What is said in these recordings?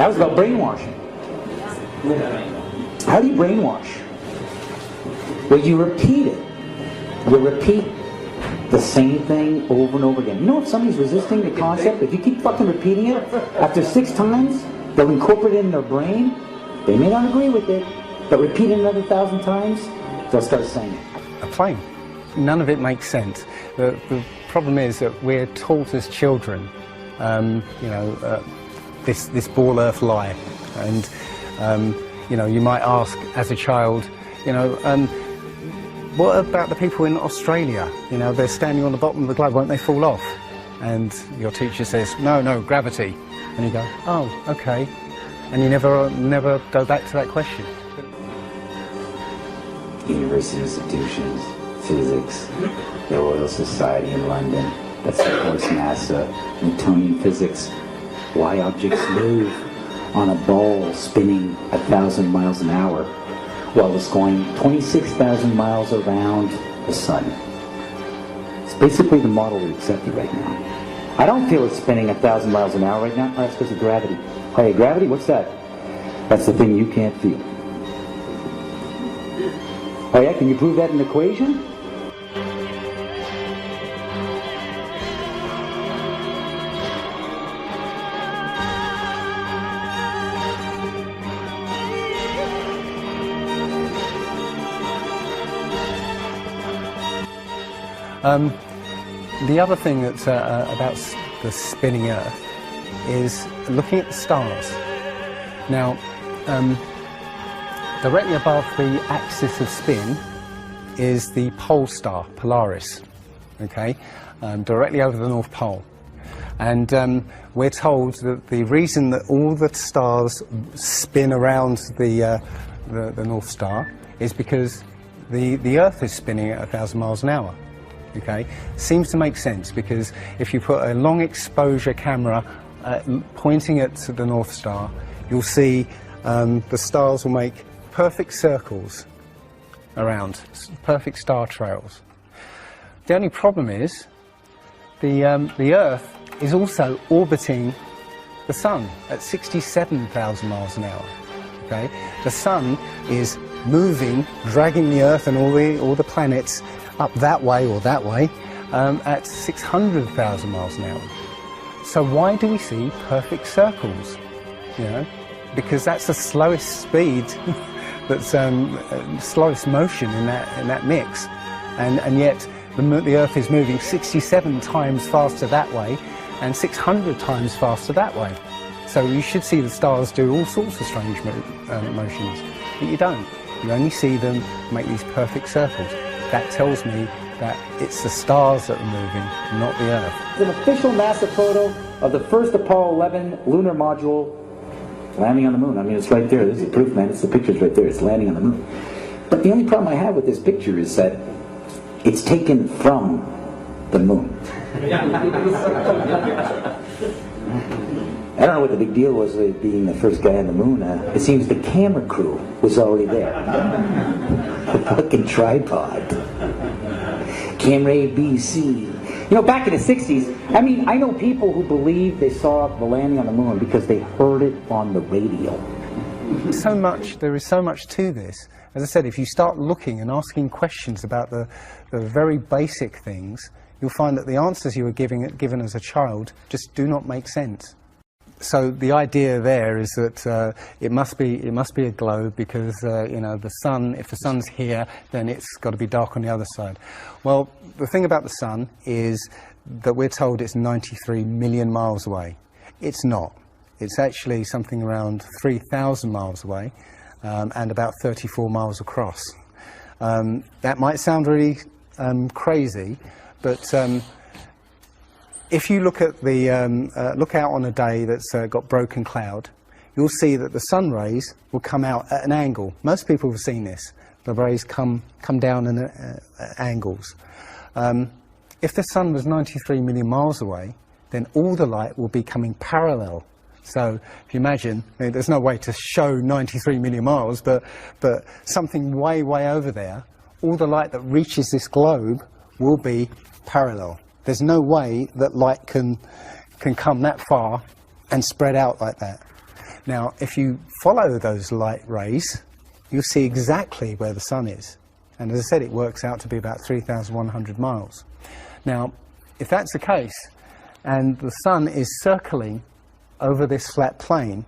That was about brainwashing. How do you brainwash? Well, you repeat it. You repeat the same thing over and over again. You know if somebody's resisting the concept, if you keep fucking repeating it, after 6 times, they'll incorporate it in their brain. They may not agree with it, but repeat it another 1,000 times, they'll start saying it. A plane. None of it makes sense. The problem is that we're taught as children, this ball earth lie. And, you might ask as a child, what about the people in Australia? They're standing on the bottom of the globe, won't they fall off? And your teacher says, no, gravity. And you go, oh, okay. And you never go back to that question. University institutions, physics, the Royal Society in London, that supports NASA, Newtonian physics, why objects move on a ball spinning 1,000 miles an hour while it's going 26,000 miles around the sun. It's basically the model we accepted right now. I don't feel it's spinning 1,000 miles an hour right now. Oh, that's because of gravity. Hey, gravity, what's that? That's the thing you can't feel. Oh yeah, can you prove that in an equation? The other thing that's about the spinning Earth is looking at the stars. Now, directly above the axis of spin is the pole star, Polaris, okay, directly over the North Pole. And we're told that the reason that all the stars spin around the North Star is because the Earth is spinning at 1,000 miles an hour. Okay, seems to make sense because if you put a long exposure camera pointing at the North Star, you'll see the stars will make perfect circles around, perfect star trails. The only problem is the Earth is also orbiting the Sun at 67,000 miles an hour. Okay, the Sun is moving, dragging the Earth and all the planets up that way or that way at 600,000 miles an hour. So why do we see perfect circles? Because that's the slowest speed, that's slowest motion in that mix, and yet the Earth is moving 67 times faster that way and 600 times faster that way. So you should see the stars do all sorts of strange motions, but you don't. You only see them make these perfect circles. That tells me that it's the stars that are moving, not the Earth. It's an official NASA photo of the first Apollo 11 lunar module landing on the moon. I mean, it's right there. This is proof, man. It's the picture's right there. It's landing on the moon. But the only problem I have with this picture is that it's taken from the moon. I don't know what the big deal was with being the first guy on the moon. It seems the camera crew was already there. A fucking tripod. Camera A, B, C. Back in the 60s, I mean, I know people who believe they saw the landing on the moon because they heard it on the radio. There is so much to this. As I said, if you start looking and asking questions about the very basic things, you'll find that the answers you were given as a child just do not make sense. So the idea there is that it must be a globe because the sun. If the sun's here, then it's got to be dark on the other side. Well, the thing about the sun is that we're told it's 93 million miles away. It's not. It's actually something around 3,000 miles away and about 34 miles across. That might sound really crazy, but if you look at look out on a day that's got broken cloud, you'll see that the sun rays will come out at an angle. Most people have seen this. The rays come down at angles. If the sun was 93 million miles away, then all the light will be coming parallel. So if you imagine, there's no way to show 93 million miles, but something way over there, all the light that reaches this globe will be parallel. There's no way that light can come that far and spread out like that. Now, if you follow those light rays, you'll see exactly where the sun is. And as I said, it works out to be about 3,100 miles. Now, if that's the case, and the sun is circling over this flat plane,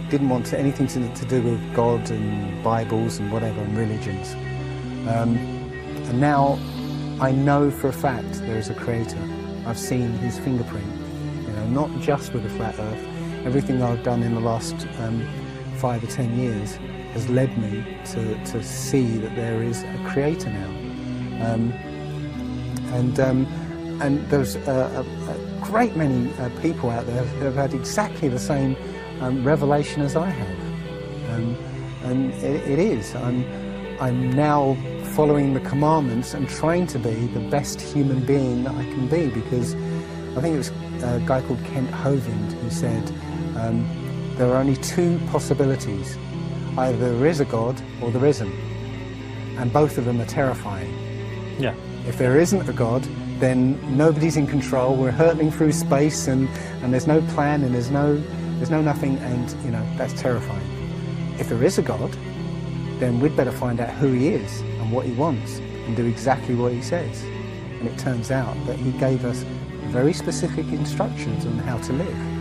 didn't want anything to do with God and Bibles and whatever and religions. And now I know for a fact there is a creator. I've seen his fingerprint, you know, not just with the flat earth. Everything I've done in the last 5 or 10 years has led me to see that there is a creator now. And there's a great many people out there who have had exactly the same revelation as I have. And it is. I'm now following the commandments and trying to be the best human being that I can be, because I think it was a guy called Kent Hovind who said there are only two possibilities. Either there is a God or there isn't. And both of them are terrifying. Yeah. If there isn't a God, then nobody's in control. We're hurtling through space, and there's no plan, and there's no nothing, and you know, that's terrifying. If there is a God, then we'd better find out who he is and what he wants and do exactly what he says. And it turns out that he gave us very specific instructions on how to live.